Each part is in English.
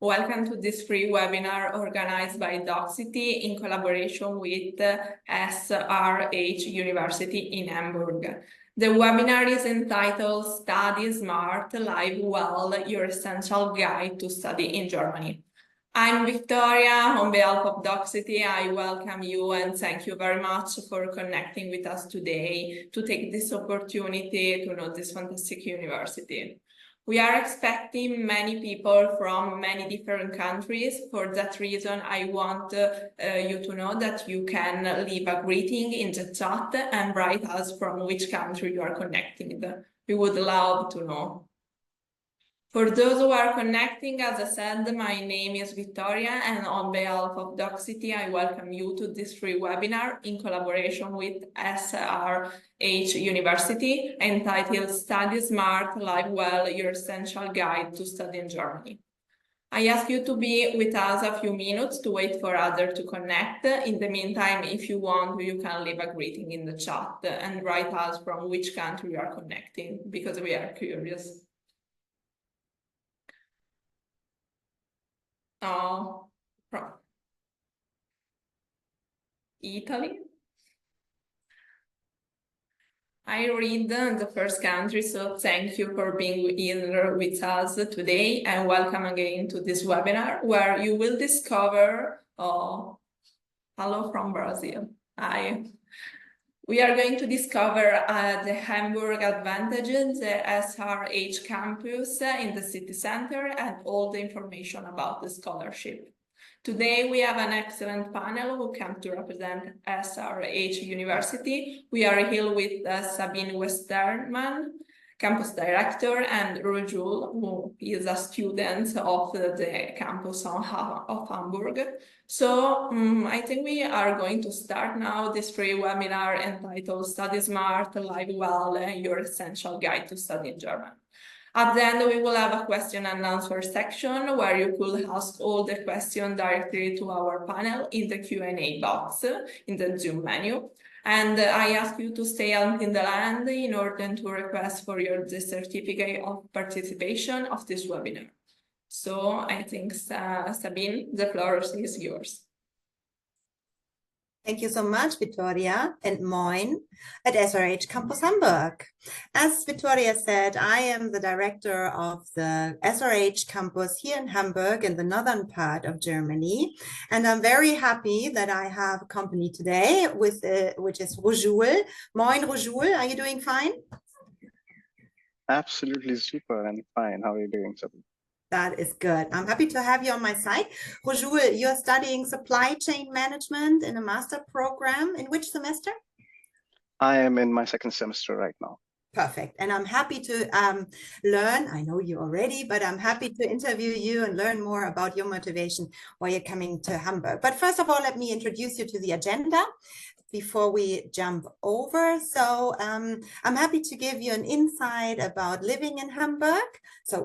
Welcome to this free webinar organized by Doxity in collaboration with SRH University in Hamburg. The webinar is entitled Study Smart, Live Well, Your Essential Guide to Study in Germany. I'm Victoria. On behalf of Doxity, I welcome you and thank you very much for connecting with us today to take this opportunity to know this fantastic university. We are expecting many people from many different countries. For that reason, I want you to know that you can leave a greeting in the chat and write us from which country you are connecting. We would love to know. For those who are connecting, as I said, my name is Victoria, and on behalf of Doxity, I welcome you to this free webinar in collaboration with SRH University entitled Study Smart, Live Well, Your Essential Guide to Study in Germany. I ask you to be with us a few minutes to wait for others to connect. In the meantime, if you want, you can leave a greeting in the chat and write us from which country you are connecting, because we are curious. From Italy. I read the first country, so thank you for being here with us today and welcome again to this webinar where you will discover, hello from Brazil. Hi. We are going to discover the Hamburg advantages, the SRH campus in the city center, and all the information about the scholarship. Today, we have an excellent panel who come to represent SRH University. We are here with Sabine Westermann, campus director, and Rojul, who is a student of the campus of Hamburg. So I think we are going to start now this free webinar entitled Study Smart, Live Well, Your Essential Guide to Study in German. At the end, we will have a question and answer section where you could ask all the questions directly to our panel in the Q&A box in the Zoom menu. And I ask you to stay until the end in order to request for the certificate of participation of this webinar. So I think, Sabine, the floor is yours. Thank you so much, Victoria, and moin at SRH Campus Hamburg. As Victoria said, I am the director of the SRH campus here in Hamburg in the northern part of Germany. And I'm very happy that I have company today with which is Rojul. Moin, Rojul, are you doing fine? Absolutely super and fine. How are you doing, Sabine? That is good. I'm happy to have you on my side. Rojul, you're studying supply chain management in a master program. In which semester? I am in my second semester right now. Perfect. And I'm happy to learn. I know you already, but I'm happy to interview you and learn more about your motivation while you're coming to Hamburg. But first of all, let me introduce you to the agenda before we jump over. So I'm happy to give you an insight about living in Hamburg. So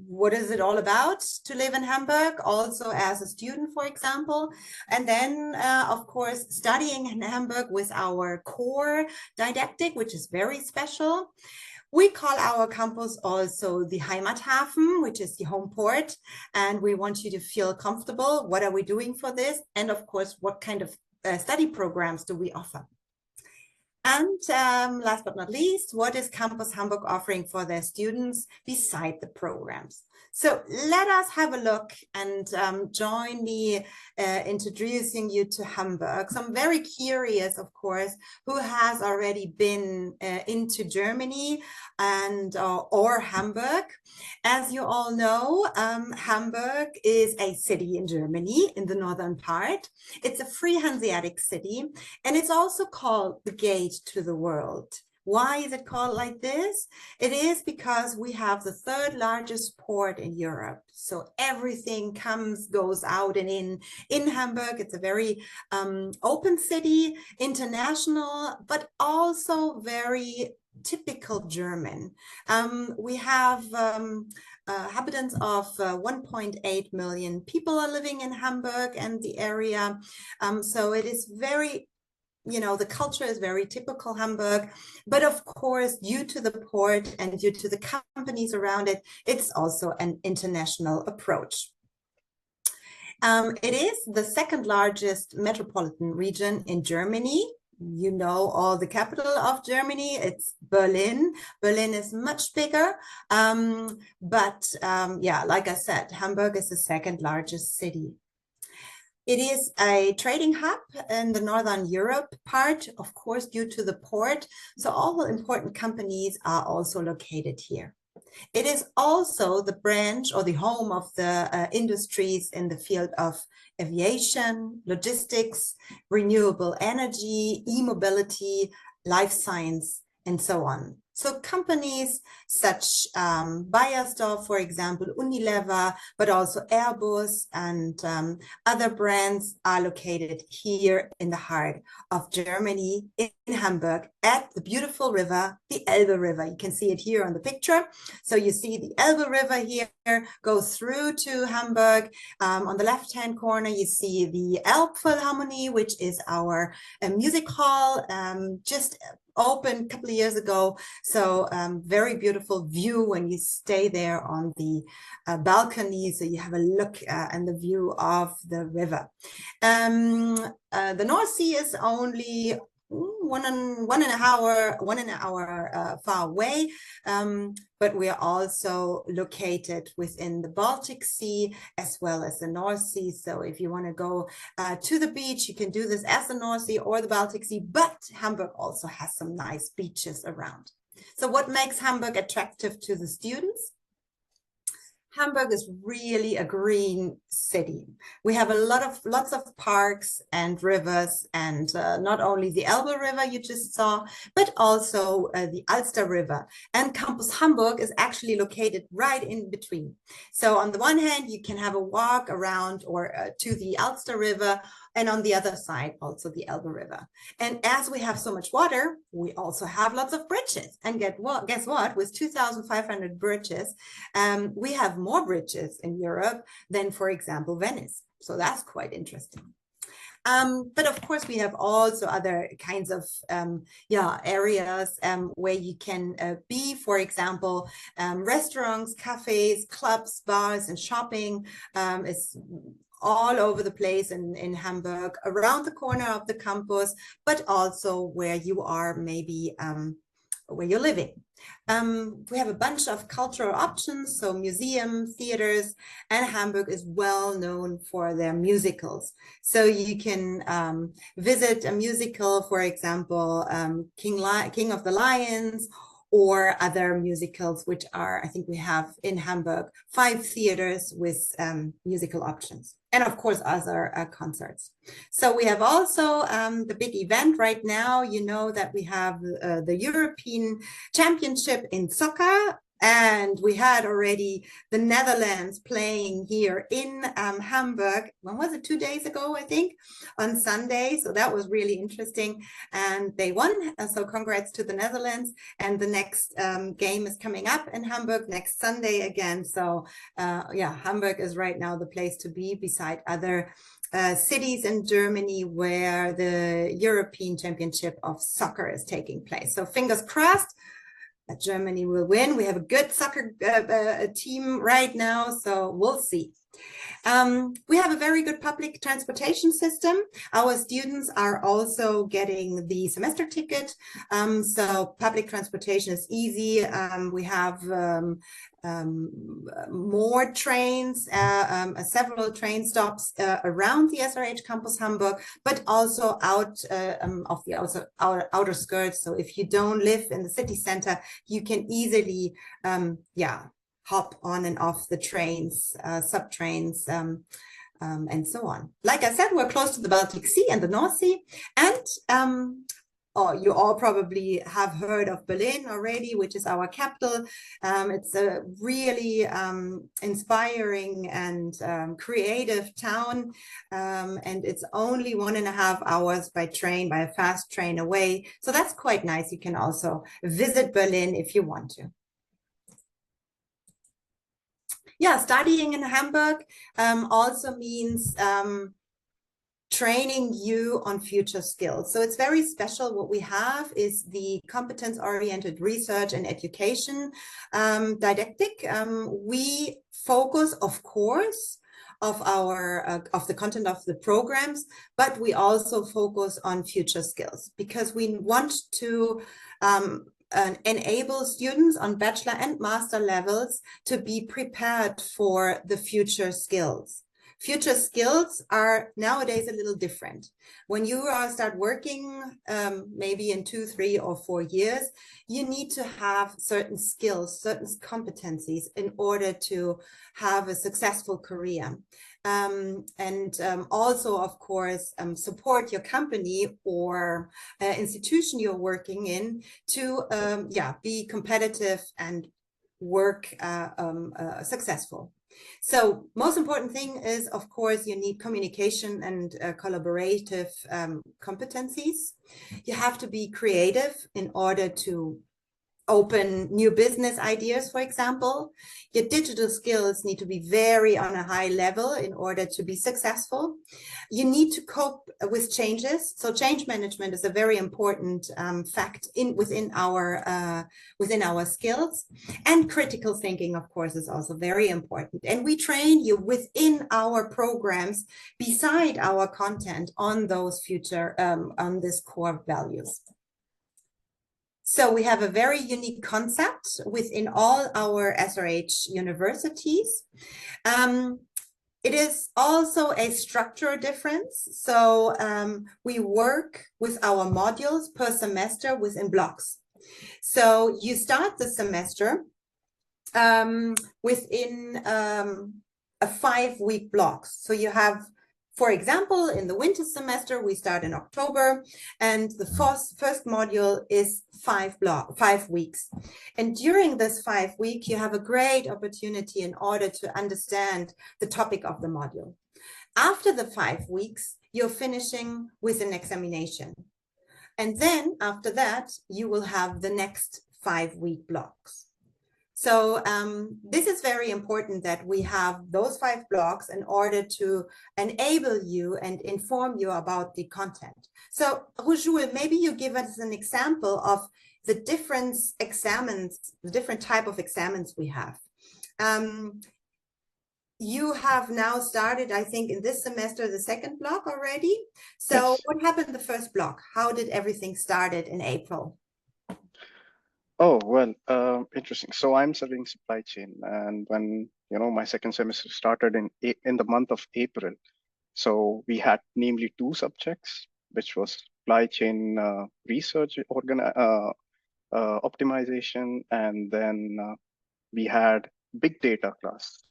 what is it all about to live in Hamburg, also as a student, for example, and then of course, studying in Hamburg with our core didactic, which is very special. We call our campus also the Heimathafen, which is the home port, and we want you to feel comfortable. What are we doing for this? And of course, what kind of study programs do we offer? And last but not least, what is Campus Hamburg offering for their students beside the programs? So let us have a look and join me introducing you to Hamburg. So I'm very curious, of course, who has already been into Germany and or Hamburg. As you all know, Hamburg is a city in Germany in the northern part. It's a free Hanseatic city, and it's also called the Gate to the World. Why is it called like this? It is because we have the third largest port in Europe. So everything goes out and in Hamburg. It's a very open city, international, but also very typical German. We have inhabitants of 1.8 million people are living in Hamburg and the area. So it is very, the culture is very typical Hamburg, but of course, due to the port and due to the companies around it, it's also an international approach. It is the second largest metropolitan region in Germany. You know all the capital of Germany, it's Berlin. Berlin is much bigger, yeah, like I said, Hamburg is the second largest city. It is a trading hub in the Northern Europe part, of course, due to the port. So all important companies are also located here. It is also the branch or the home of the industries in the field of aviation, logistics, renewable energy, e-mobility, life science, and so on. So companies such Bayersdorf, for example, Unilever, but also Airbus and other brands are located here in the heart of Germany, in Hamburg, at the beautiful river, the Elbe River. You can see it here on the picture. So you see the Elbe River here goes through to Hamburg. On the left-hand corner, you see the Elbphilharmonie, which is our music hall, just opened a couple of years ago. So very beautiful view when you stay there on the balcony. So you have a look and the view of the river. The North Sea is only one and an hour far away, but we are also located within the Baltic Sea as well as the North Sea. So if you want to go to the beach, you can do this as the North Sea or the Baltic Sea, but Hamburg also has some nice beaches around. So what makes Hamburg attractive to the students? Hamburg is really a green city. We have lots of parks and rivers, and not only the Elbe River you just saw, but also the Alster River. And Campus Hamburg is actually located right in between. So on the one hand, you can have a walk around or to the Alster River, and on the other side, also the Elbe River. And as we have so much water, we also have lots of bridges. And guess what? With 2,500 bridges, we have more bridges in Europe than, for example, Venice. So that's quite interesting. But of course, we have also other kinds of areas where you can be, for example, restaurants, cafes, clubs, bars, and shopping is all over the place in Hamburg, around the corner of the campus, but also where you are maybe where you're living. We have a bunch of cultural options, so museums, theaters, and Hamburg is well known for their musicals. So you can visit a musical, for example, King of the Lions, or other musicals, which are, I think we have in Hamburg, 5 theaters with musical options. And of course, other concerts. So we have also the big event right now. You know that we have the European Championship in soccer. And we had already the Netherlands playing here in Hamburg. When was it? 2 days ago, I think, on Sunday. So that was really interesting. And they won. So congrats to the Netherlands. And the next game is coming up in Hamburg next Sunday again. So yeah, Hamburg is right now the place to be beside other cities in Germany where the European Championship of Soccer is taking place. So fingers crossed that Germany will win. We have a good soccer team right now, so we'll see. We have a very good public transportation system. Our students are also getting the semester ticket, so public transportation is easy. We have more trains, several train stops around the SRH Campus Hamburg, but also out of the outer skirts. So if you don't live in the city center, you can easily, hop on and off the trains, sub-trains, and so on. Like I said, we're close to the Baltic Sea and the North Sea, and you all probably have heard of Berlin already, which is our capital. It's a really inspiring and creative town, and it's only 1.5 hours by train, by a fast train away. So that's quite nice. You can also visit Berlin if you want to. Yeah, studying in Hamburg also means training you on future skills. So it's very special. What we have is the competence-oriented research and education didactic. We focus, of course, of of the content of the programs, but we also focus on future skills because we want to enable students on bachelor and master levels to be prepared for the future skills. Future skills are nowadays a little different. When you start working, maybe in 2, 3, or 4 years, you need to have certain skills, certain competencies in order to have a successful career. Also, of course, support your company or institution you're working in to be competitive and work successful. So most important thing is, of course, you need communication and collaborative competencies. You have to be creative in order to open new business ideas, for example. Your digital skills need to be very on a high level in order to be successful. You need to cope with changes. So change management is a very important fact within our skills. And critical thinking, of course, is also very important. And we train you within our programs, beside our content, on those on this core values. So we have a very unique concept within all our SRH universities. It is also a structural difference. So we work with our modules per semester within blocks. So you start the semester within a 5-week block. So you have, for example, in the winter semester, we start in October, and the first module is 5 weeks. And during this 5 week, you have a great opportunity in order to understand the topic of the module. After the 5 weeks, you're finishing with an examination. And then after that, you will have the next 5-week blocks. So this is very important that we have those 5 blocks in order to enable you and inform you about the content. So Rujul, maybe you give us an example of the different examens, the different type of examens we have. You have now started, I think, in this semester, the 2nd block already. So yes. What happened in the 1st block? How did everything started in April? Oh, well, interesting. So I'm studying supply chain, and when, my 2nd semester started in the month of April, so we had namely 2 subjects, which was supply chain research optimization, and then we had big data class.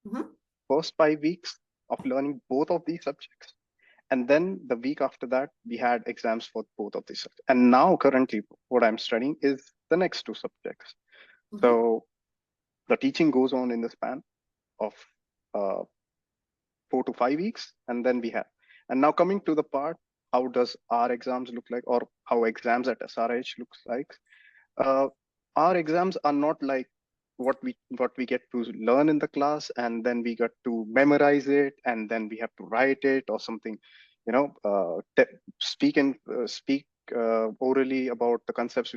Mm-hmm. First 5 weeks of learning both of these subjects. And then the week after that, we had exams for both of these subjects. And now currently what I'm studying is the next 2 subjects. Mm-hmm. So the teaching goes on in the span of 4 to 5 weeks. And then and now coming to the part, how does our exams look like, or how exams at SRH looks like? Our exams are not like what we get to learn in the class, and then we get to memorize it, and then we have to write it or something, speak orally about the concepts.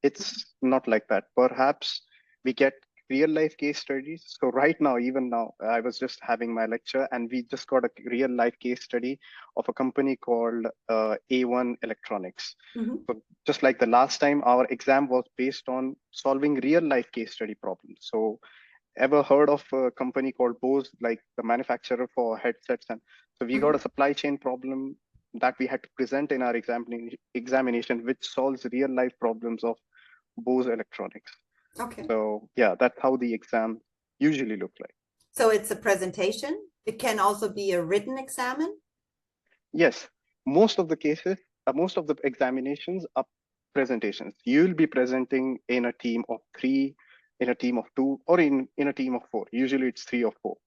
It's not like that. Perhaps we get real life case studies. So right now, even now, I was just having my lecture, and we just got a real life case study of a company called A1 Electronics. Mm-hmm. So just like the last time, our exam was based on solving real life case study problems. So ever heard of a company called Bose, like the manufacturer for headsets? And so we got a supply chain problem that we had to present in our examination, which solves real life problems of Bose Electronics. Okay. So yeah, that's how the exam usually look like. So it's a presentation. It can also be a written examen. Yes, most of the cases, most of the examinations are presentations. You'll be presenting in a team of 3, in a team of 2, or in a team of 4. Usually it's 3 or 4.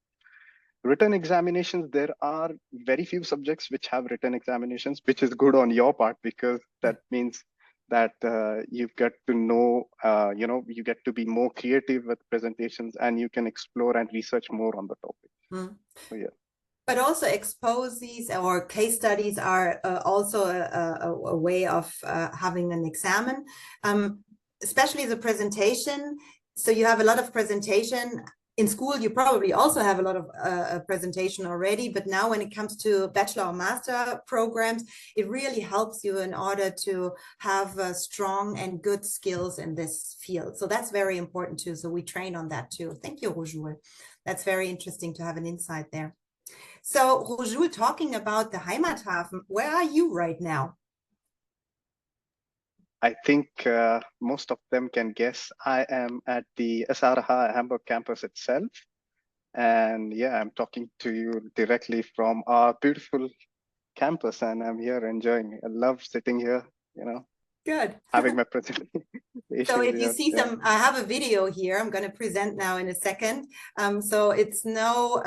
Written examinations, there are very few subjects which have written examinations, which is good on your part, because that means that you get to know, you get to be more creative with presentations, and you can explore and research more on the topic. Mm. So, yeah. But also exposes or case studies are also a way of having an examen, especially the presentation. So you have a lot of presentation. in school, you probably also have a lot of presentation already, but now when it comes to bachelor or master programs, it really helps you in order to have strong and good skills in this field. So that's very important too. So we train on that too. Thank you, Rojul. That's very interesting to have an insight there. So Rojul, talking about the Heimathafen, where are you right now? I think most of them can guess. I am at the SRH Hamburg campus itself. And yeah, I'm talking to you directly from our beautiful campus, and I'm here enjoying it. I love sitting here, you know, Good. having my presentation. So if you Here. see Yeah. I have a video here, I'm going to present now in a second. So it's no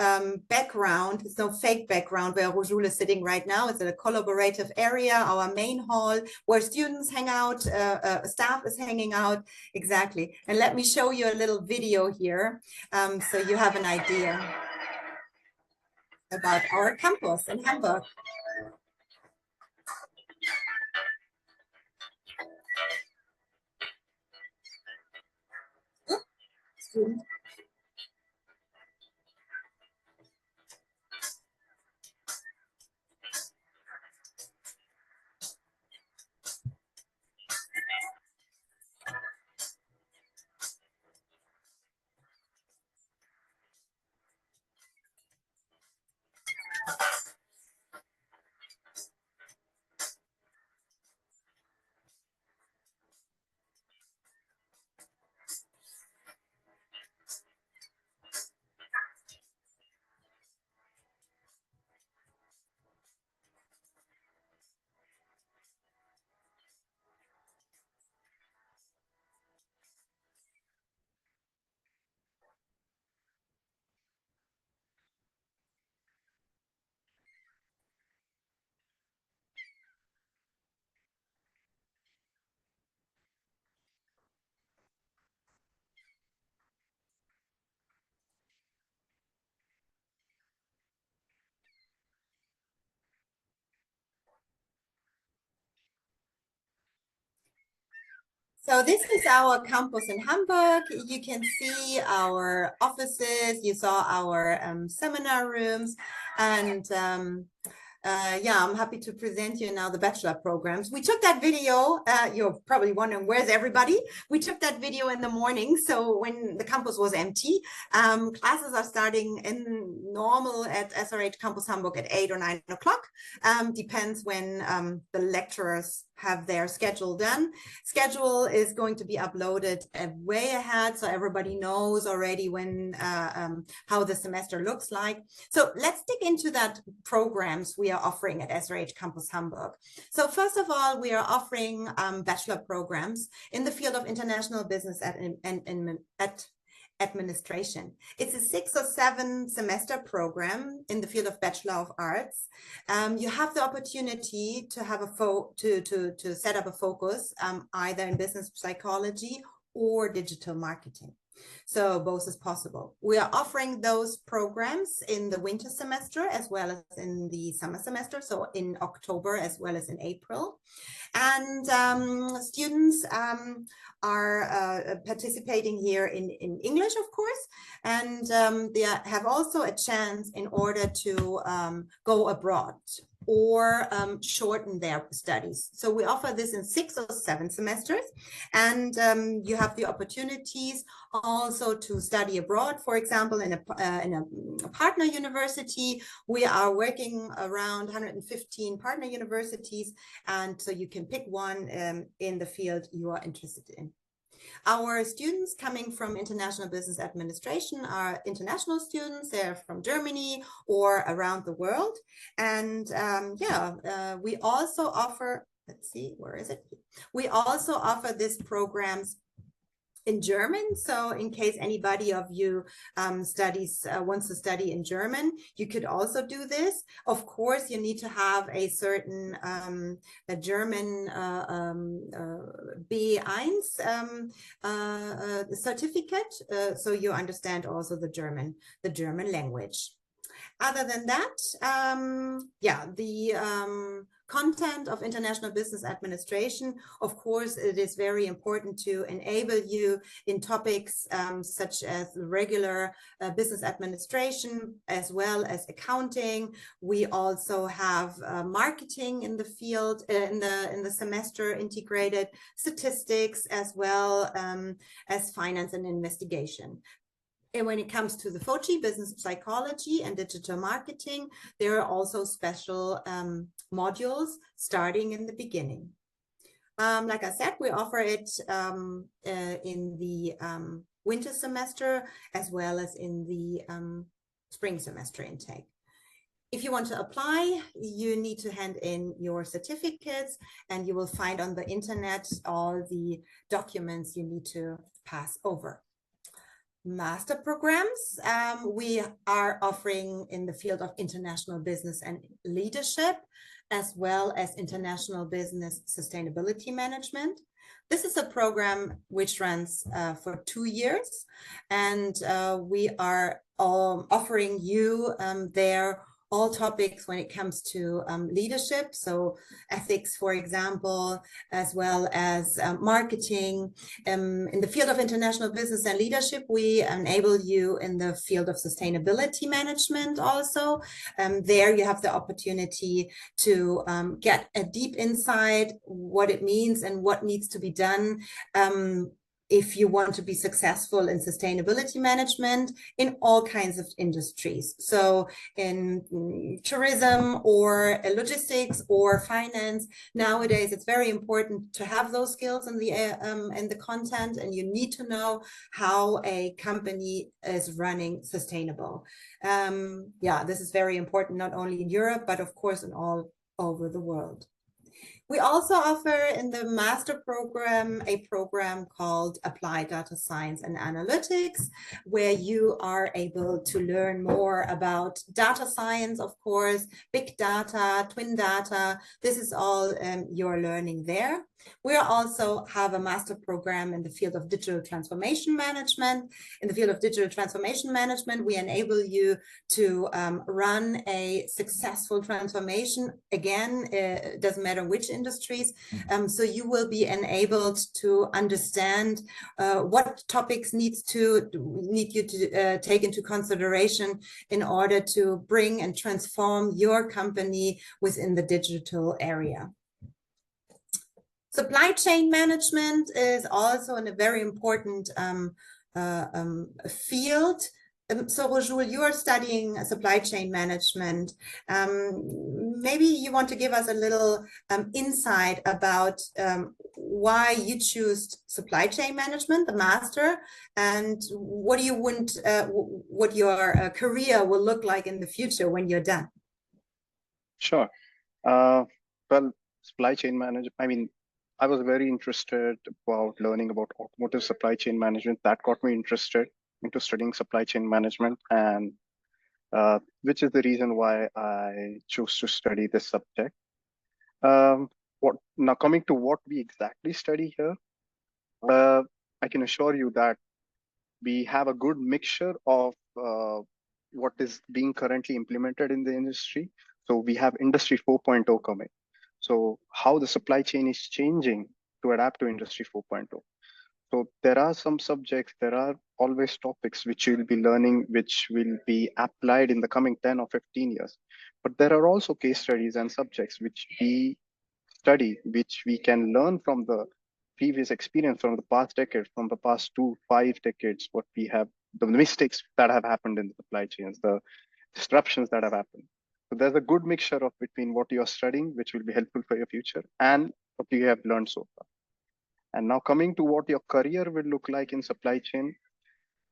background, it's no fake background where Rojul is sitting right now. It's in a collaborative area, our main hall, where students hang out, staff is hanging out, exactly. And let me show you a little video here, so you have an idea about our campus in Hamburg. Student. So this is our campus in Hamburg. You can see our offices, you saw our seminar rooms, and yeah, I'm happy to present you now the bachelor programs. We took that video, you're probably wondering, where's everybody? We took that video in the morning, so when the campus was empty. Classes are starting in normal at SRH Campus Hamburg at 8 or 9 o'clock. Depends when the lecturers have their schedule done. Schedule is going to be uploaded way ahead, so everybody knows already when how the semester looks like. So let's dig into that programs we are offering at SRH Campus Hamburg. So first of all, we are offering bachelor programs in the field of international business at administration. It's a 6 or 7 semester program in the field of Bachelor of Arts. You have the opportunity to have to set up a focus either in business psychology or digital marketing. So both is possible. We are offering those programs in the winter semester as well as in the summer semester, so in October as well as in April. And students are participating here in English, of course, and they have also a chance in order to go abroad or shorten their studies. So we offer this in 6 or 7 semesters, and you have the opportunities also to study abroad, for example, in a partner university. We are working around 115 partner universities, and so you can pick one in the field you are interested in. Our students coming from International Business Administration are international students. They're from Germany or around the world. And we also offer, let's see, where is it? We also offer these programs in German. So in case anybody of you wants to study in German, you could also do this. Of course, you need to have a certain a German B1 certificate, so you understand also the German language. Other than that, yeah, the content of international business administration, of course, it is very important to enable you in topics such as regular business administration, as well as accounting. We also have marketing in the field, in the semester integrated, statistics, as well as finance and investigation. And when it comes to the FOCI, business psychology and digital marketing, there are also special modules starting in the beginning. Like I said, we offer it in the winter semester as well as in the spring semester intake. If you want to apply, you need to hand in your certificates, and you will find on the internet all the documents you need to pass over. Master programs we are offering in the field of international business and leadership, as well as international business sustainability management. This is a program which runs for 2 years, and we are offering you there all topics when it comes to leadership, so ethics, for example, as well as marketing. In the field of international business and leadership, we enable you in the field of sustainability management also. There you have the opportunity to get a deep insight, what it means and what needs to be done if you want to be successful in sustainability management in all kinds of industries. So in tourism or logistics or finance, nowadays it's very important to have those skills in the content, and you need to know how a company is running sustainable. Yeah, this is very important, not only in Europe, but of course in all over the world. We also offer in the master program a program called Applied Data Science and Analytics, where you are able to learn more about data science, of course, big data, twin data. This is all you're learning there. We also have a master program in the field of digital transformation management. In the field of digital transformation management, we enable you to run a successful transformation. Again, it doesn't matter which industries. So you will be enabled to understand what topics need you to take into consideration in order to bring and transform your company within the digital area. Supply chain management is also a very important field. So Rojul, you are studying supply chain management. Maybe you want to give us a little insight about why you choose supply chain management, the master, and what do you want, what your career will look like in the future when you're done? Sure. Well, supply chain management, I was very interested about learning about automotive supply chain management. That got me interested into studying supply chain management, and which is the reason why I chose to study this subject. Now coming to what we exactly study here, I can assure you that we have a good mixture of what is being currently implemented in the industry. So we have Industry 4.0 coming. So how the supply chain is changing to adapt to Industry 4.0. So there are some subjects, there are always topics which you'll be learning, which will be applied in the coming 10 or 15 years. But there are also case studies and subjects which we study, which we can learn from the previous experience from the past decade, from the past 2-5 decades, what we have, the mistakes that have happened in the supply chains, the disruptions that have happened. So there's a good mixture of between what you're studying, which will be helpful for your future, and what you have learned so far. And now coming to what your career will look like in supply chain.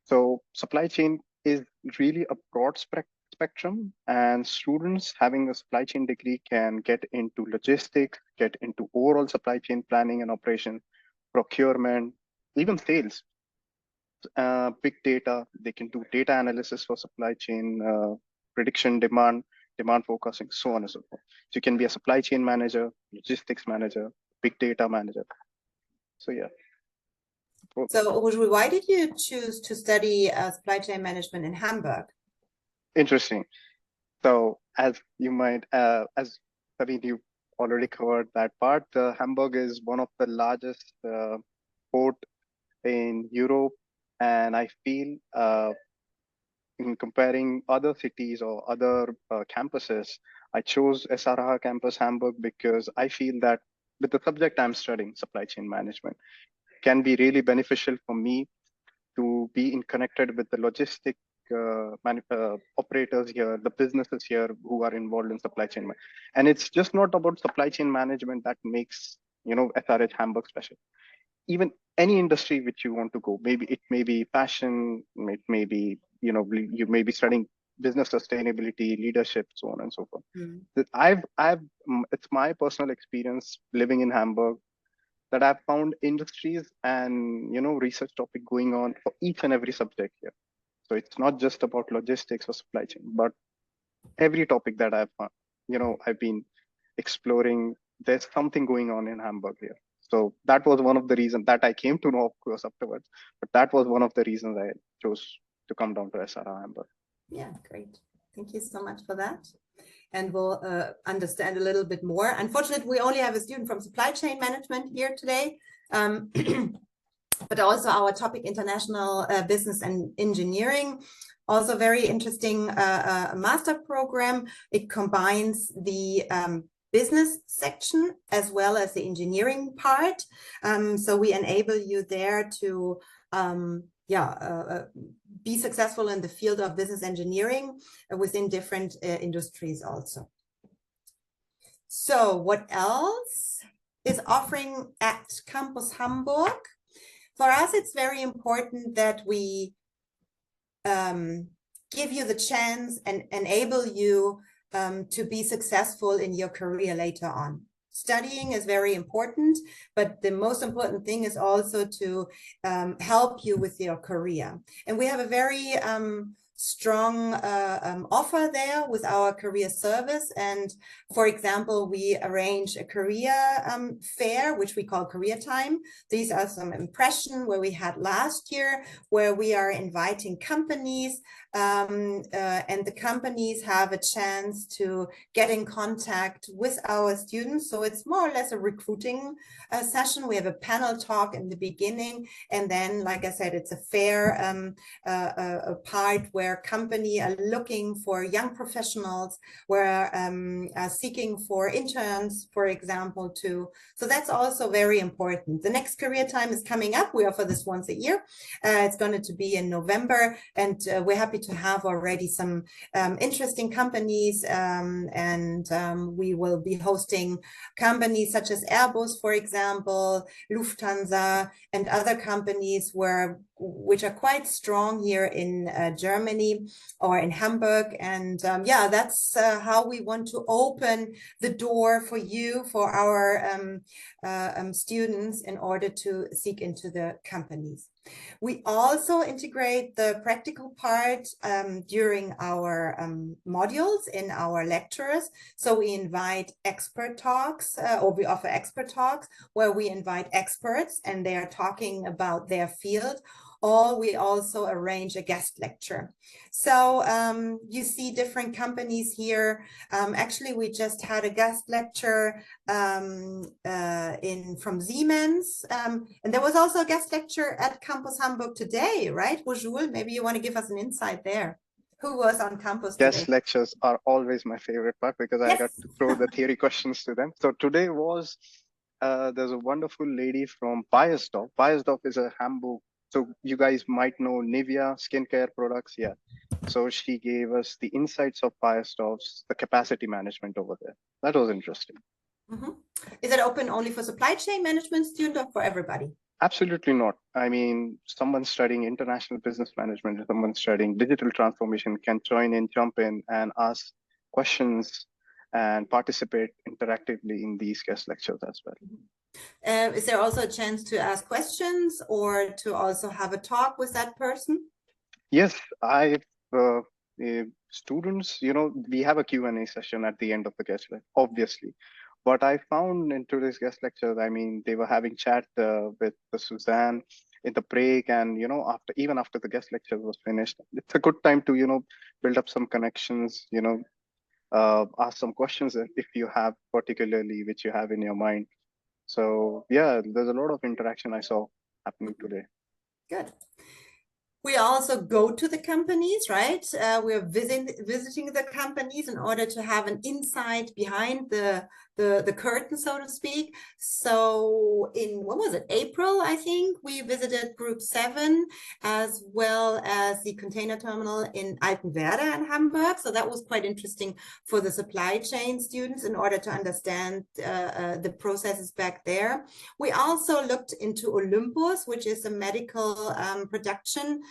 So supply chain is really a broad spectrum, and students having a supply chain degree can get into logistics, get into overall supply chain planning and operation, procurement, even sales, big data. They can do data analysis for supply chain, prediction, demand forecasting, so on and so forth. So you can be a supply chain manager, logistics manager, big data manager. So yeah. So why did you choose to study supply chain management in Hamburg? Interesting. So as you might, as I mean, you already covered that part. Hamburg is one of the largest port in Europe, and I feel in comparing other cities or other campuses, I chose SRH campus Hamburg because I feel that with the subject I'm studying, supply chain management, can be really beneficial for me to be connected with the logistic operators here, the businesses here who are involved in supply chain. And it's just not about supply chain management that makes, SRH Hamburg special. Even any industry which you want to go, maybe it may be fashion, it may be, you may be studying business sustainability, leadership, so on and so forth. It's my personal experience living in Hamburg that I've found industries and research topic going on for each and every subject here. So it's not just about logistics or supply chain, but every topic that I've been exploring, there's something going on in Hamburg here. So that was one of the reasons that I came to know, of course, afterwards. But that was one of the reasons I chose to come down to SRH Hamburg. Yeah, great. Thank you so much for that. And we'll understand a little bit more. Unfortunately, we only have a student from supply chain management here today. But also our topic, international business and engineering. Also very interesting master program. It combines the business section as well as the engineering part. So we enable you there to be successful in the field of business engineering within different industries also. So what else is offering at Campus Hamburg? For us, it's very important that we give you the chance and enable you to be successful in your career later on. Studying is very important, but the most important thing is also to help you with your career. And we have a very strong offer there with our career service. And for example, we arrange a career fair, which we call Career Time. These are some impression where we had last year, where we are inviting companies and the companies have a chance to get in contact with our students. So it's more or less a recruiting session. We have a panel talk in the beginning, and then, like I said, it's a fair a part where companies are looking for young professionals, where are seeking for interns, for example, too. So that's also very important. The next Career Time is coming up. We offer this once a year. It's going to be in November, and we're happy to have already some interesting companies, and we will be hosting companies such as Airbus, for example, Lufthansa, and other companies which are quite strong here in Germany or in Hamburg. And yeah, that's how we want to open the door for you, for our students, in order to seek into the companies. We also integrate the practical part during our modules in our lectures. So we invite expert talks, or we offer expert talks where we invite experts and they are talking about their field. Or we also arrange a guest lecture. So you see different companies here. Actually, we just had a guest lecture from Siemens. And there was also a guest lecture at Campus Hamburg today, right? Bujul, maybe you want to give us an insight there. Who was on campus today? Guest lectures are always my favorite part because I got to throw the theory questions to them. So today was, there's a wonderful lady from Bayersdorf. Bayersdorf is a Hamburg. So you guys might know Nivea skincare products. Yeah. So she gave us the insights of Bayersdorf's, the capacity management over there. That was interesting. Mm-hmm. Is it open only for supply chain management students or for everybody? Absolutely not. I mean, someone studying international business management, someone studying digital transformation can join in, jump in, and ask questions and participate interactively in these guest lectures as well. Is there also a chance to ask questions or to also have a talk with that person? Yes, students, we have a Q&A session at the end of the guest lecture, obviously. But I found in today's guest lecture, I mean, they were having chat with Suzanne. in the break, and even after the guest lecture was finished. It's a good time to build up some connections, ask some questions if you have particularly which you have in your mind. So yeah, there's a lot of interaction I saw happening today. Good. We also go to the companies, right? We're visiting the companies in order to have an insight behind the curtain, so to speak. So in, when was it? April, I think, we visited Group 7, as well as the container terminal in Altenwerder in Hamburg. So that was quite interesting for the supply chain students in order to understand the processes back there. We also looked into Olympus, which is a medical production,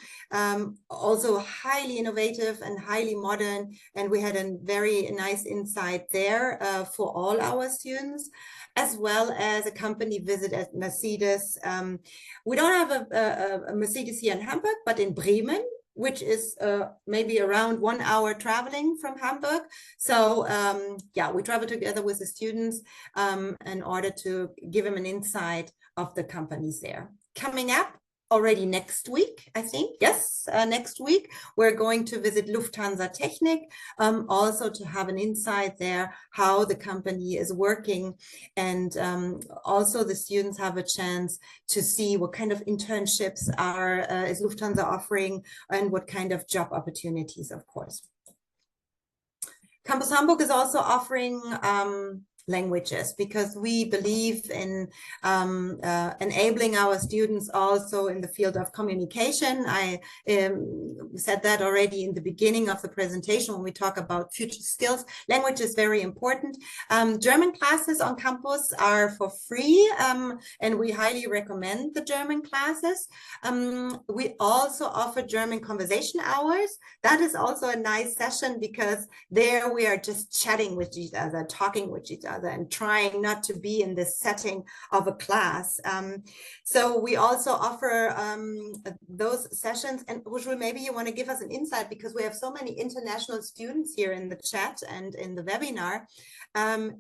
also highly innovative and highly modern. And we had a very nice insight there for all our students, as well as a company visit at Mercedes. We don't have a Mercedes here in Hamburg, but in Bremen, which is maybe around 1 hour traveling from Hamburg. So yeah, we travel together with the students in order to give them an insight of the companies there. Coming up already next week, I think, yes, next week, we're going to visit Lufthansa Technik, also to have an insight there, how the company is working. And also the students have a chance to see what kind of internships is Lufthansa offering, and what kind of job opportunities, of course. Campus Hamburg is also offering languages, because we believe in enabling our students also in the field of communication. I said that already in the beginning of the presentation when we talk about future skills. Language is very important. German classes on campus are for free, and we highly recommend the German classes. We also offer German conversation hours. That is also a nice session, because there we are just chatting with each other, talking with each other, and trying not to be in the setting of a class. So we also offer those sessions. And Rojoul, maybe you want to give us an insight, because we have so many international students here in the chat and in the webinar.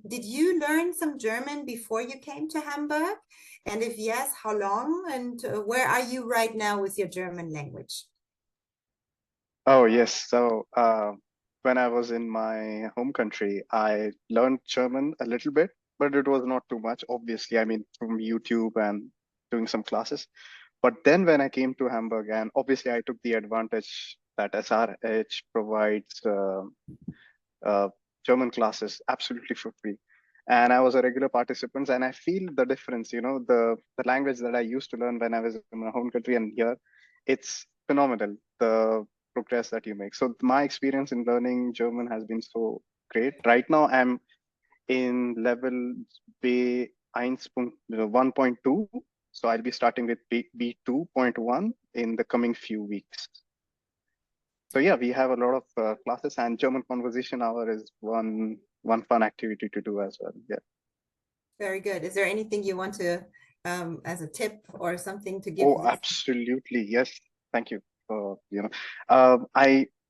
Did you learn some German before you came to Hamburg? And if yes, how long? And where are you right now with your German language? Oh, yes. So when I was in my home country, I learned German a little bit, but it was not too much, obviously. I mean, from YouTube and doing some classes. But then when I came to Hamburg, and obviously I took the advantage that SRH provides German classes absolutely for free. And I was a regular participant, and I feel the difference, the language that I used to learn when I was in my home country and here, it's phenomenal, the progress that you make. So my experience in learning German has been so great. Right now, I'm in level B1.2. So I'll be starting with B2.1 in the coming few weeks. So yeah, we have a lot of classes, and German conversation hour is one fun activity to do as well. Yeah. Very good. Is there anything you want to, as a tip or something to give? Oh, absolutely. Yes. Thank you.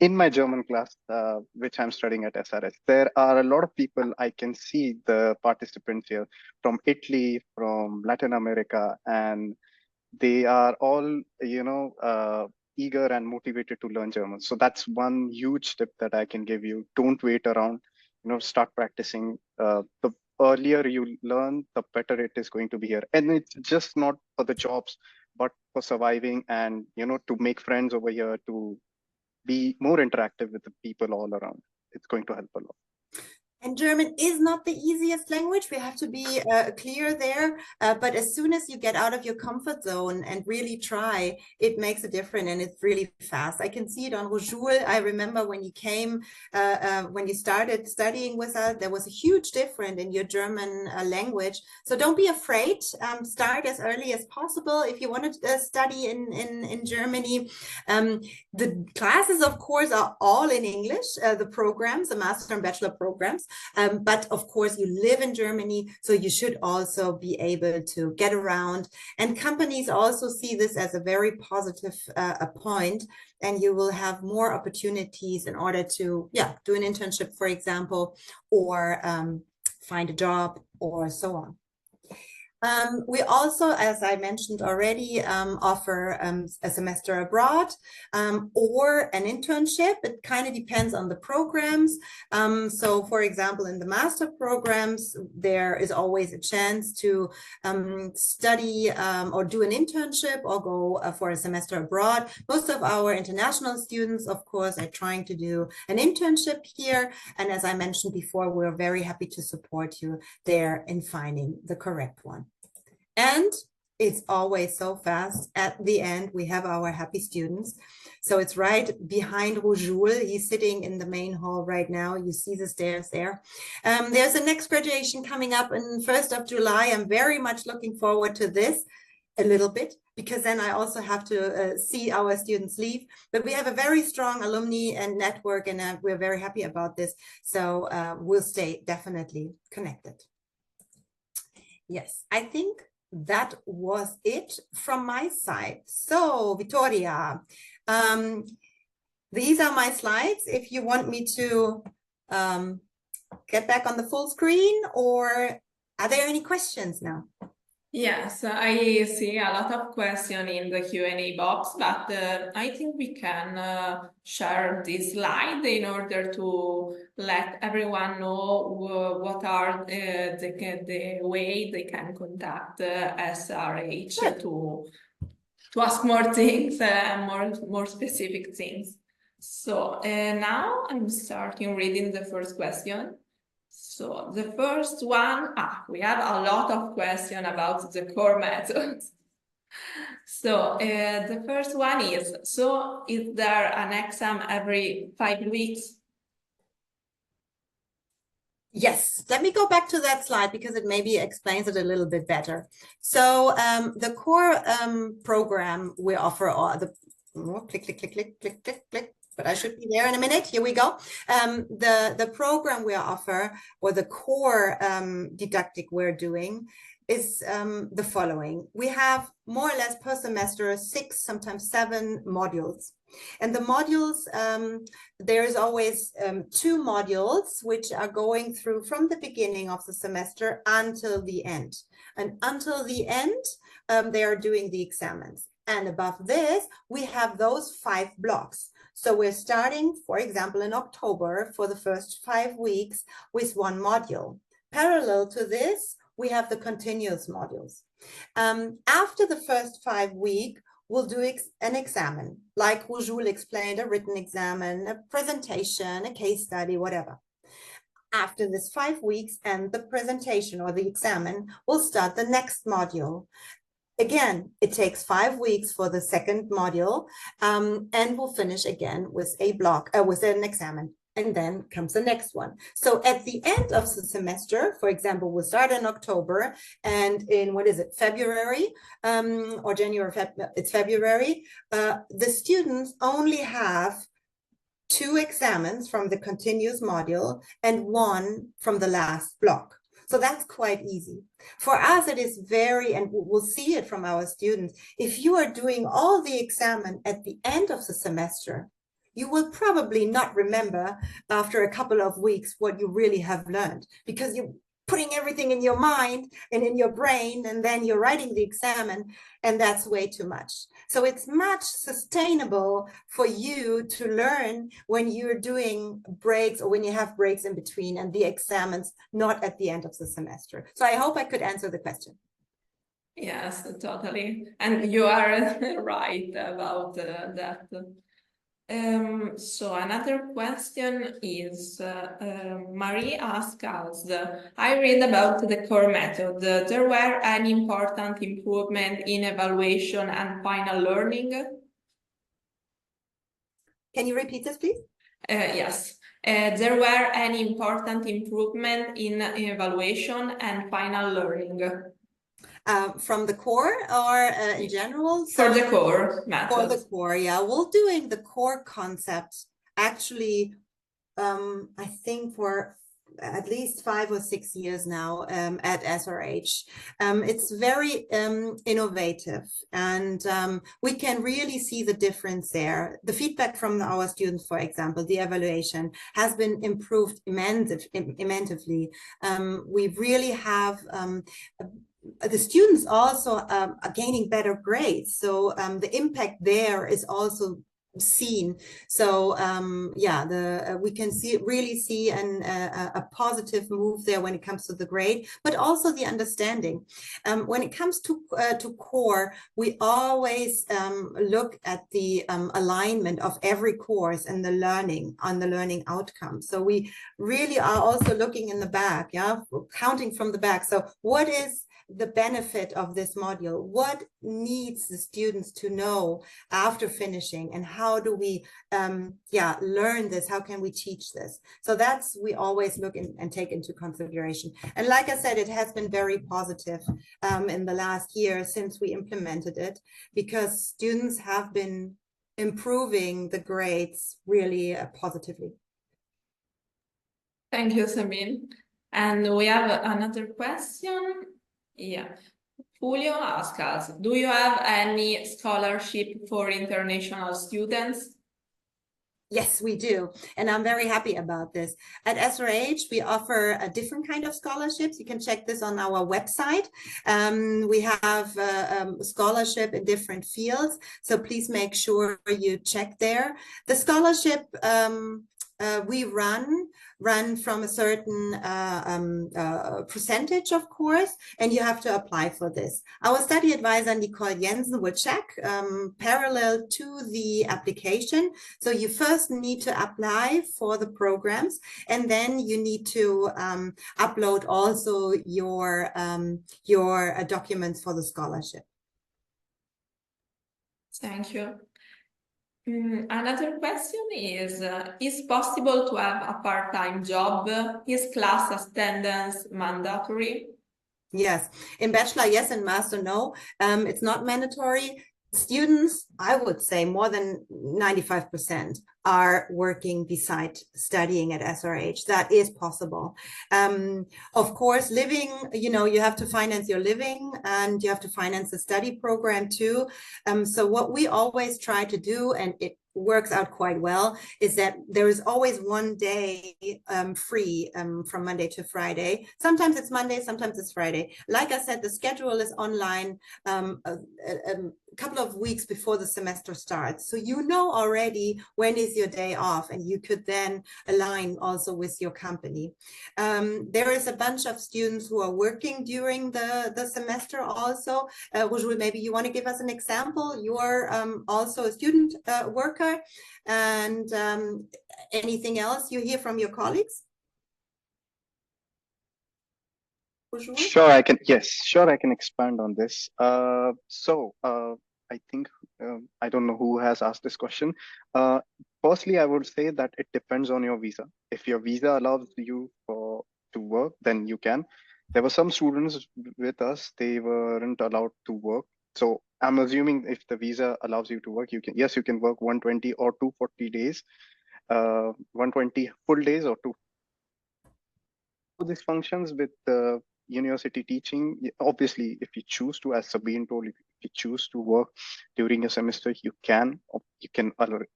In my German class, which I'm studying at SRS, there are a lot of people. I can see the participants here from Italy, from Latin America, and they are all, eager and motivated to learn German. So that's one huge tip that I can give you. Don't wait around, start practicing. The earlier you learn, the better it is going to be here. And it's just not for the jobs, but for surviving and, to make friends over here, to be more interactive with the people all around. It's going to help a lot. And German is not the easiest language. We have to be clear there. But as soon as you get out of your comfort zone and really try, it makes a difference, and it's really fast. I can see it on Rojoul. I remember when you came, when you started studying with us, there was a huge difference in your German language. So don't be afraid. Start as early as possible if you want to study in Germany. The classes, of course, are all in English, the programs, the master and bachelor programs. But of course, you live in Germany, so you should also be able to get around. And companies also see this as a very positive point, and you will have more opportunities in order to, do an internship, for example, or find a job, or so on. We also, as I mentioned already, offer a semester abroad or an internship. It kind of depends on the programs. So for example, in the master programs, there is always a chance to study or do an internship or go for a semester abroad. Most of our international students, of course, are trying to do an internship here. And as I mentioned before, we're very happy to support you there in finding the correct one. And it's always so fast. At the end, we have our happy students. So it's right behind Rujul. He's sitting in the main hall right now. You see the stairs there. There's the next graduation coming up on 1st of July. I'm very much looking forward to this a little bit, because then I also have to see our students leave. But we have a very strong alumni and network, and we're very happy about this. So we'll stay definitely connected. Yes, I think that was it from my side. So Vittoria, these are my slides. If you want me to get back on the full screen, or are there any questions now? Yes, I see a lot of questions in the Q&A box, but I think we can share this slide in order to let everyone know what are the way they can contact SRH to ask more things, more specific things. So now I'm starting reading the first question. So the first one, we have a lot of questions about the core methods. So the first one is, so is there an exam every 5 weeks? Yes, let me go back to that slide because it maybe explains it a little bit better. So the core program we offer, click, but I should be there in a minute. Here we go. The program we offer, or the core didactic we're doing, is the following. We have more or less per semester 6, sometimes 7 modules. And the modules, there's always 2 modules which are going through from the beginning of the semester until the end. And until the end, they are doing the examens. And above this, we have those 5 blocks. So we're starting, for example, in October for the first 5 weeks with 1 module. Parallel to this, we have the continuous modules. After the first 5 weeks, we'll do an examen, like Rujul explained, a written examen, a presentation, a case study, whatever. After this 5 weeks and the presentation or the examen, we'll start the next module. Again, it takes 5 weeks for the second module, and we'll finish again with a block, with an examen, and then comes the next one. So at the end of the semester, for example, we'll start in October, and in, what is it, February, or January, it's February, the students only have 2 examens from the continuous module and 1 from the last block. So that's quite easy. For us, it is very, and we'll see it from our students, if you are doing all the examen at the end of the semester, you will probably not remember after a couple of weeks what you really have learned, because you're putting everything in your mind and in your brain, and then you're writing the examen, and that's way too much. So it's much sustainable for you to learn when you're doing breaks, or when you have breaks in between, and the examens not at the end of the semester. So I hope I could answer the question. Yes, totally. And you are right about that. So another question is, Marie asked us, I read about the core method. There were any important improvement in evaluation and final learning? Can you repeat this, please? Yes. There were any important improvement in evaluation and final learning? From the core, or in general? For the core method. For the core, yeah. We're doing the core concept actually, I think for at least 5 or 6 years now at SRH. It's very innovative, and we can really see the difference there. The feedback from our students, for example, the evaluation has been improved immensely. We really have the students also are gaining better grades. So the impact there is also seen. So yeah, we can really see a positive move there when it comes to the grade, but also the understanding. When it comes to core, we always look at the alignment of every course and the learning outcome. So we really are also looking in the back, yeah, counting from the back. So what is the benefit of this module? What needs the students to know after finishing, and how do we learn this? How can we teach this? So that's, we always look and take into consideration. And like I said, it has been very positive in the last year since we implemented it, because students have been improving the grades really positively. Thank you, Sabine. And we have another question. Yeah. Julio asks us, do you have any scholarship for international students? Yes, we do. And I'm very happy about this. At SRH, we offer a different kind of scholarships. You can check this on our website. We have a scholarship in different fields. So please make sure you check there. The scholarship we run from a certain percentage, of course, and you have to apply for this. Our study advisor, Nicole Jensen, will check parallel to the application. So you first need to apply for the programs, and then you need to upload also your documents for the scholarship. Thank you. Another question is possible to have a part-time job? Is class attendance mandatory? Yes, in bachelor, yes, in master, no. It's not mandatory. Students, I would say more than 95% are working beside studying at SRH. That is possible. Of course, living, you have to finance your living, and you have to finance the study program too. So what we always try to do, and it works out quite well, is that there is always one day free from Monday to Friday. Sometimes it's Monday, sometimes it's Friday. Like I said, the schedule is online a couple of weeks before the semester starts. So you know already when is your day off, and you could then align also with your company. There is a bunch of students who are working during the semester also. Rujul, maybe you want to give us an example. You're also a student worker, and anything else you hear from your colleagues? Sure, I can. Yes, sure, I can expand on this. I think I don't know who has asked this question. Firstly, I would say that it depends on your visa. If your visa allows you to work, then you can. There were some students with us; they weren't allowed to work. So I'm assuming if the visa allows you to work, you can. Yes, you can work 120 or 240 days, 120 full days or 2. This functions with the university teaching. Obviously, if you choose to, as Sabine told, if you choose to work during a semester, you can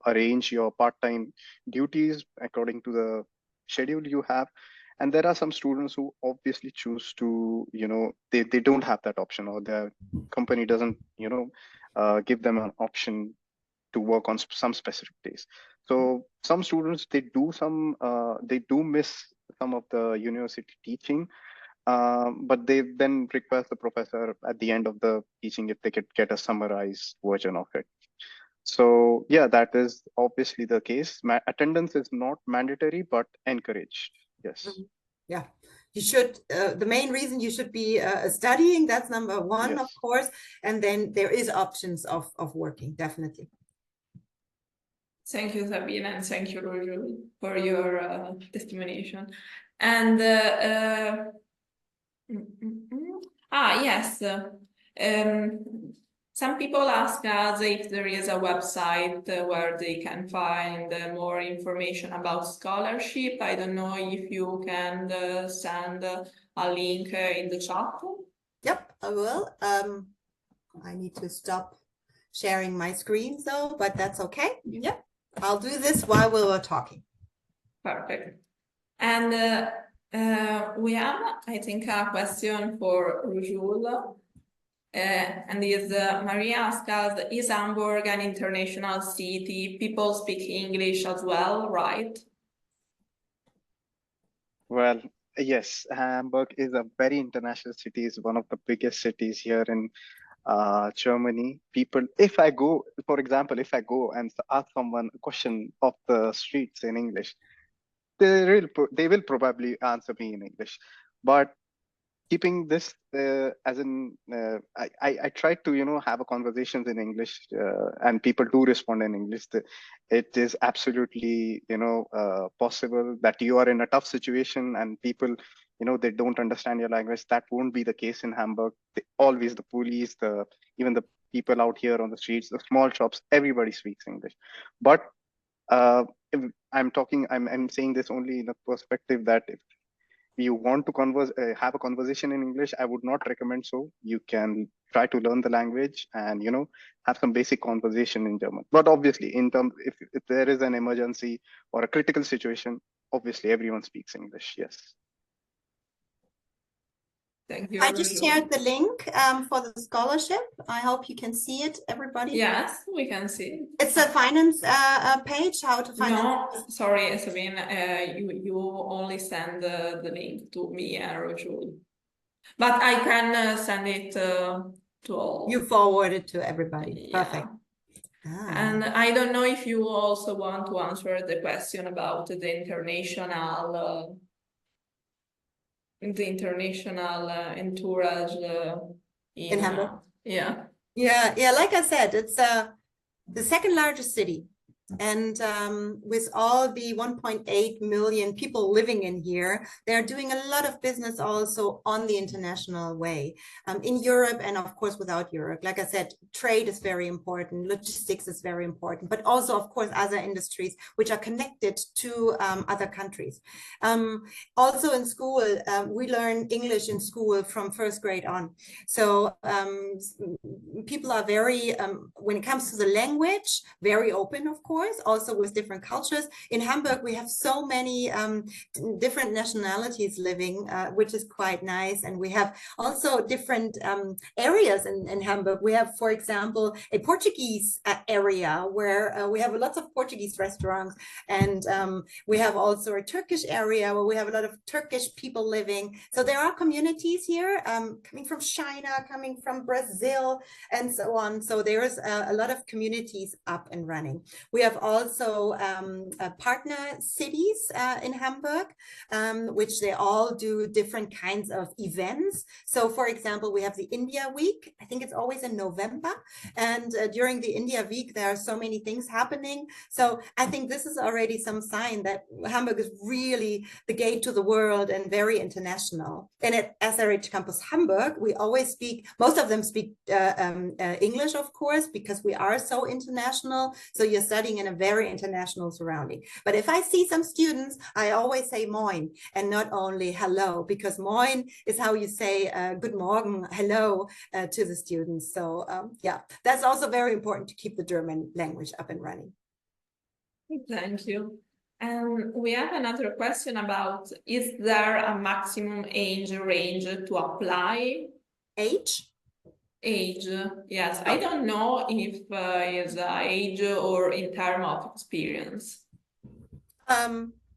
arrange your part-time duties according to the schedule you have. And there are some students who obviously choose to, they don't have that option, or their company doesn't, give them an option to work on some specific days. So some students, they do miss some of the university teaching, but they then request the professor at the end of the teaching if they could get a summarized version of it. So yeah, that is obviously the case. Attendance is not mandatory, but encouraged. Yes. Yeah, you should. The main reason you should be studying, that's number one, yes, of course. And then there is options of working, definitely. Thank you, Sabine, and thank you, Rujul, for your testimoniation. And yes, some people ask us if there is a website where they can find more information about scholarship. I don't know if you can send a link in the chat. Yep, I will. I need to stop sharing my screen though, but that's okay. Yep, I'll do this while we were talking. Perfect. And We have, I think, a question for Rujul. And Maria asks us, is Hamburg an international city? People speak English as well, right? Well, yes, Hamburg is a very international city. It's one of the biggest cities here in Germany. People, if I go, for example, if I go and ask someone a question of the streets in English, they will probably answer me in English. But keeping this as in, I try to, have a conversations in English, and people do respond in English. It is absolutely, possible that you are in a tough situation and people, they don't understand your language. That won't be the case in Hamburg. Always the police, even the people out here on the streets, the small shops, everybody speaks English. But I'm saying this only in a perspective that if you want to have a conversation in English, I would not recommend so. You can try to learn the language and, have some basic conversation in German. But obviously, if there is an emergency or a critical situation, obviously everyone speaks English. Yes. Thank you, I just Rujul. shared the link for the scholarship. I hope you can see it, everybody. Yes, we can see. It's a finance page, how to finance. No, sorry, Sabine, you only send the link to me and Rujul. But I can send it to all. You forward it to everybody. Yeah. Perfect. And I don't know if you also want to answer the question about the international entourage In Hamburg? Yeah. Yeah, like I said, it's the second largest city. And with all the 1.8 million people living in here, they're doing a lot of business also on the international way, in Europe and of course without Europe. Like I said, trade is very important, logistics is very important, but also of course other industries which are connected to other countries. Also in school, we learn English in school from first grade on. So people are very, when it comes to the language, very open, of course, also with different cultures. In Hamburg, we have so many different nationalities living, which is quite nice. And we have also different areas in Hamburg. We have, for example, a Portuguese area where we have lots of Portuguese restaurants. And we have also a Turkish area where we have a lot of Turkish people living. So there are communities here coming from China, coming from Brazil, and so on. So there's a lot of communities up and running. We have also partner cities in Hamburg, which they all do different kinds of events. So for example, we have the India Week. I think it's always in November. And during the India Week, there are so many things happening. So I think this is already some sign that Hamburg is really the gate to the world and very international. And at SRH Campus Hamburg, we always speak, most of them speak English, of course, because we are so international. So you're studying in a very international surrounding. But if I see some students, I always say moin and not only hello, because moin is how you say good morgen, hello to the students. So yeah, that's also very important to keep the German language up and running. Thank you. And we have another question about, is there a maximum age range to apply? Age? Age, yes. I don't know if it's age or in terms of experience.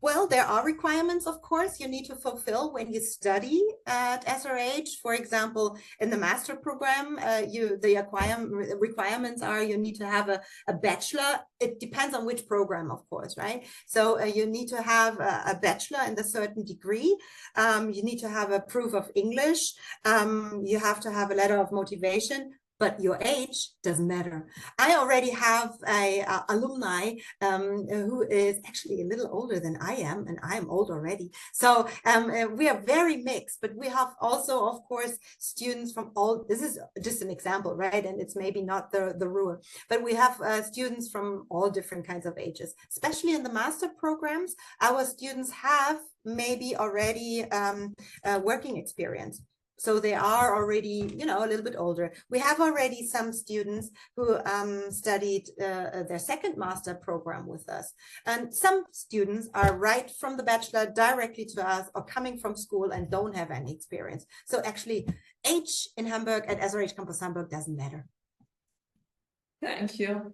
Well, there are requirements, of course, you need to fulfill when you study at SRH. For example, in the master program, the requirements are you need to have a bachelor. It depends on which program, of course, right? So you need to have a bachelor in a certain degree. You need to have a proof of English. You have to have a letter of motivation. But your age doesn't matter. I already have a alumni who is actually a little older than I am, and I'm old already. So we are very mixed, but we have also, of course, students from all, this is just an example, right? And it's maybe not the rule, but we have students from all different kinds of ages, especially in the master programs. Our students have maybe already working experience. So they are already, you know, a little bit older. We have already some students who studied their second master program with us. And some students are right from the bachelor directly to us or coming from school and don't have any experience. So actually age in Hamburg at SRH Campus Hamburg doesn't matter. Thank you.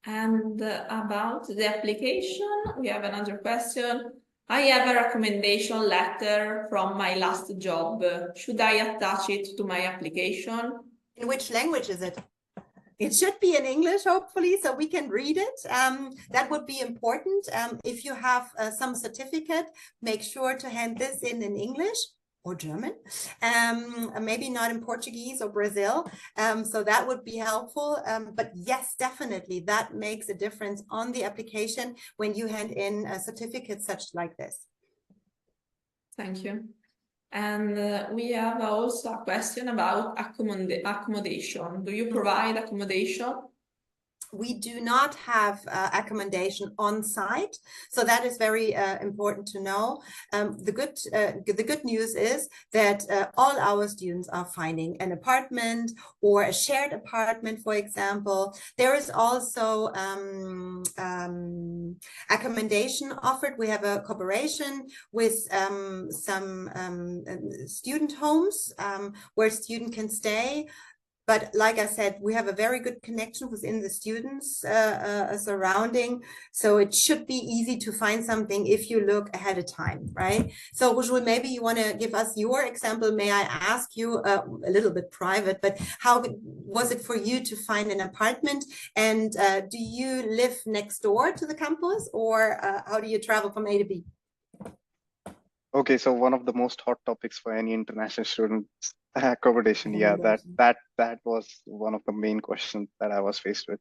And about the application, we have another question. I have a recommendation letter from my last job. Should I attach it to my application? In which language is it? It should be in English, hopefully, so we can read it. That would be important. If you have some certificate, make sure to hand this in English or German, maybe not in Portuguese or Brazil. So that would be helpful. But yes, definitely, that makes a difference on the application when you hand in a certificate such like this. Thank you. And we have also a question about accommodation. Do you provide accommodation? We do not have accommodation on site, so that is very important to know. The good news is that all our students are finding an apartment or a shared apartment, for example. There is also accommodation offered. We have a cooperation with some student homes where students can stay. But like I said, we have a very good connection within the students surrounding. So it should be easy to find something if you look ahead of time, right? So Rujul, maybe you want to give us your example. May I ask you a little bit private, but how was it for you to find an apartment? And do you live next door to the campus, or how do you travel from A to B? Okay, so one of the most hot topics for any international students, accommodation. Yeah, that was one of the main questions that I was faced with.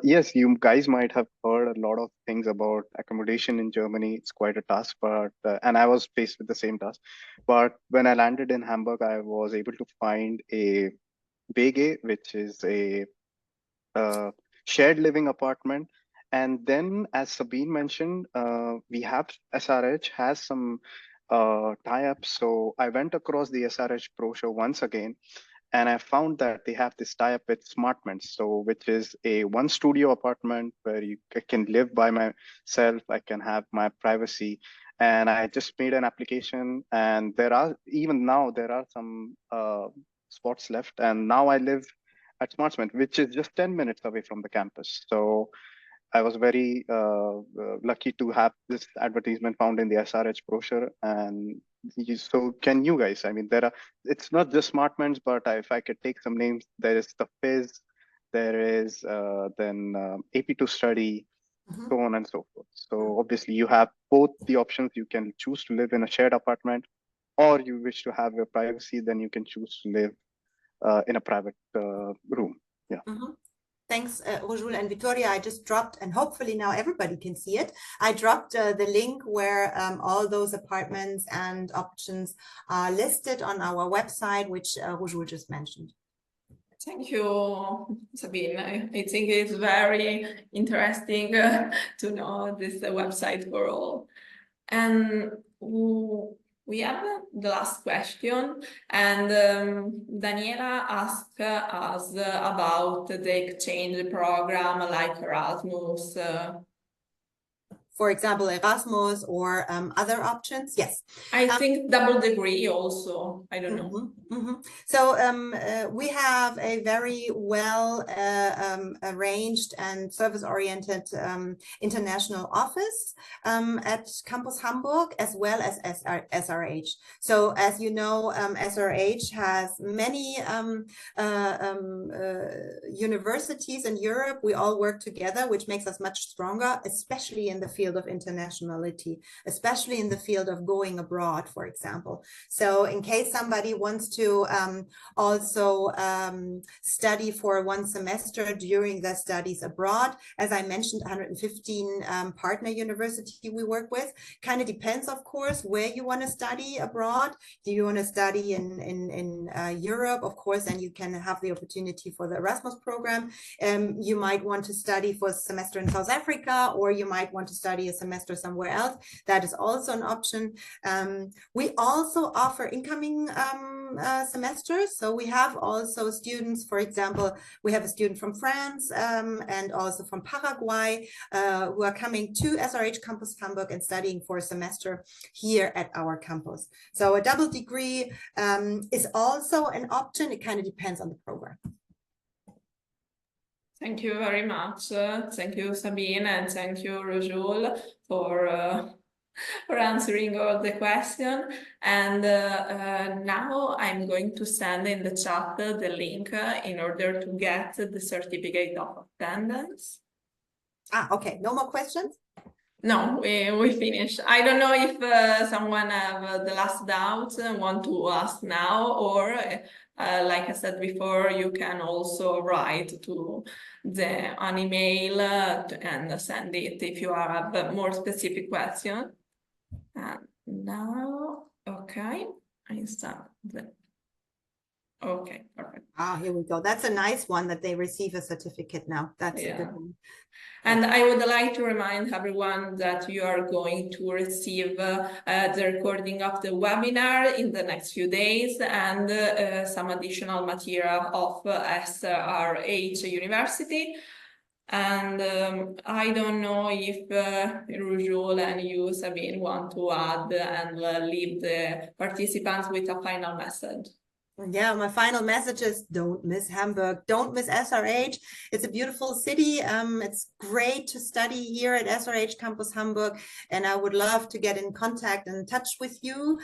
Yes, you guys might have heard a lot of things about accommodation in Germany. It's quite a task, but and I was faced with the same task. But when I landed in Hamburg, I was able to find a WG, which is a shared living apartment. And then, as Sabine mentioned, we have SRH has some tie-ups. So I went across the SRH brochure once again, and I found that they have this tie-up with Smartments, so which is a one studio apartment where I can live by myself. I can have my privacy, and I just made an application. And there are some spots left, and now I live at Smartment, which is just 10 minutes away from the campus. So I was very lucky to have this advertisement found in the SRH brochure. And so can you guys, I mean, it's not just Smartments, but if I could take some names, there is the Fizz, there is then AP2 Study, so on and so forth. So obviously you have both the options. You can choose to live in a shared apartment, or you wish to have your privacy, then you can choose to live in a private room. Yeah. Thanks, Rujul and Victoria. I just dropped, and hopefully now everybody can see it. I dropped the link where all those apartments and options are listed on our website, which Rujul just mentioned. Thank you, Sabine. I think it's very interesting to know this website for all. And we have the last question, and Daniela asked us about the exchange program like Erasmus. For example, Erasmus or other options. Yes. I think double degree also. I don't know. So we have a very well arranged and service-oriented international office at Campus Hamburg, as well as SRH. So as you know, SRH has many universities in Europe. We all work together, which makes us much stronger, especially in the field of internationality, especially in the field of going abroad, for example. So in case somebody wants to also study for one semester during their studies abroad, as I mentioned, 115 partner university we work with. Kind of depends, of course, where you want to study abroad. Do you want to study in Europe? Of course, then you can have the opportunity for the Erasmus program. You might want to study for a semester in South Africa, or you might want to study study a semester somewhere else, that is also an option. We also offer incoming semesters. So we have also students, for example, we have a student from France and also from Paraguay who are coming to SRH Campus Hamburg and studying for a semester here at our campus. So a double degree is also an option. It kind of depends on the program. Thank you very much. Thank you, Sabine, and thank you, Rojul, for answering all the questions. And now I'm going to send in the chat the link in order to get the certificate of attendance. Okay, no more questions? No, we finished. I don't know if someone have the last doubts and want to ask now, or like I said before, you can also write to an email and send it if you have a more specific question. And now, okay, I start the. Okay, perfect. Here we go. That's a nice one that they receive a certificate now. That's a good one. And I would like to remind everyone that you are going to receive the recording of the webinar in the next few days and some additional material of SRH University. And I don't know if Rujul and you, Sabine, want to add and leave the participants with a final message. Yeah, my final message is don't miss Hamburg. Don't miss SRH. It's a beautiful city. It's great to study here at SRH Campus Hamburg, and I would love to get in contact and touch with you.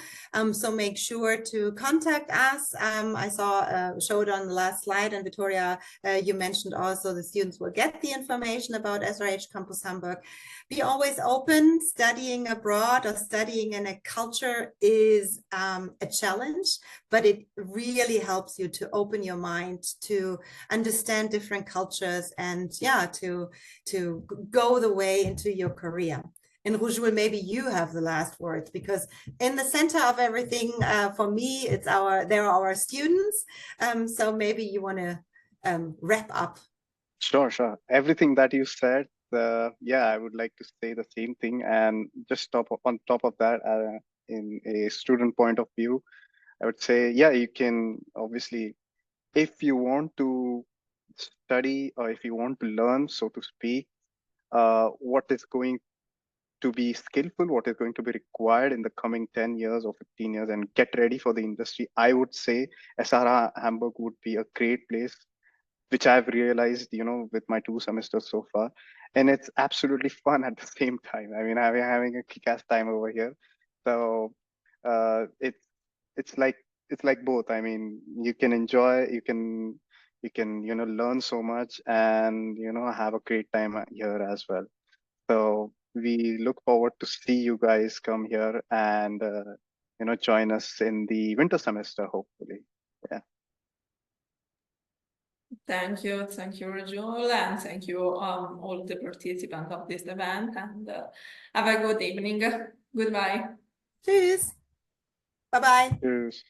So make sure to contact us. I saw showed on the last slide, and Victoria, you mentioned also the students will get the information about SRH Campus Hamburg. Be always open. Studying abroad or studying in a culture is a challenge, but it really helps you to open your mind to understand different cultures and to go the way into your career. And Rujul, maybe you have the last words, because in the center of everything for me, there are our students. So maybe you want to wrap up. Sure. Everything that you said, I would like to say the same thing. And just on top of that, in a student point of view, I would say, you can obviously, if you want to study or if you want to learn, so to speak, what is going to be skillful, what is going to be required in the coming 10 years or 15 years and get ready for the industry, I would say SRH Hamburg would be a great place, which I've realized, with my 2 semesters so far. And it's absolutely fun at the same time. I mean, I'm having a kick-ass time over here. So it's like both. I mean, you can enjoy, you can learn so much and have a great time here as well. So we look forward to see you guys come here and join us in the winter semester, hopefully. Yeah. Thank you, Rajul, and thank you all the participants of this event, and have a good evening. Goodbye. Tschüss. Bye-bye. Cheers.